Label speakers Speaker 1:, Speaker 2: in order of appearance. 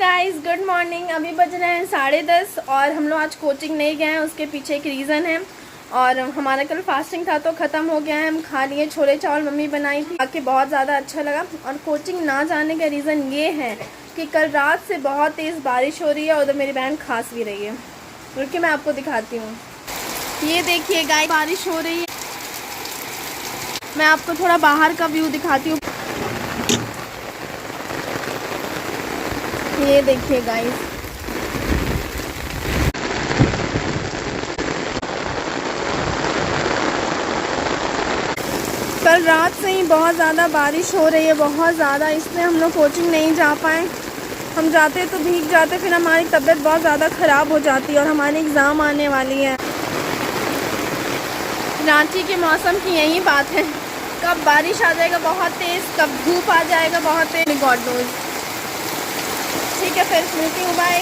Speaker 1: Guys, good morning. अभी बज रहे हैं 10:30 और हम लोग आज कोचिंग नहीं गए हैं। उसके पीछे एक रीज़न है। और हमारा कल फास्टिंग था तो ख़त्म हो गया है। हम खा लिए छोले चावल, मम्मी बनाई थी, आके बहुत ज़्यादा अच्छा लगा। और कोचिंग ना जाने का रीज़न ये है कि कल रात से बहुत तेज़ बारिश हो रही है और उधर मेरी बहन खांस भी रही है। रुकिए मैं आपको दिखाती हूँ। ये देखिए गाइस, बारिश हो रही है। मैं आपको थोड़ा बाहर का व्यू दिखाती हूँ। ये देखिए गाइस, कल रात से ही बहुत ज़्यादा बारिश हो रही है, बहुत ज़्यादा। इसलिए हम लोग कोचिंग नहीं जा पाए। हम जाते तो भीग जाते, फिर हमारी तबीयत बहुत ज़्यादा ख़राब हो जाती और हमारी एग्ज़ाम आने वाली है। रांची के मौसम की यही बात है, कब बारिश आ जाएगा बहुत तेज़, कब धूप आ जाएगा बहुत तेज़, गॉड नोज़। ठीक है, फिर मिलती हूँ, बाय।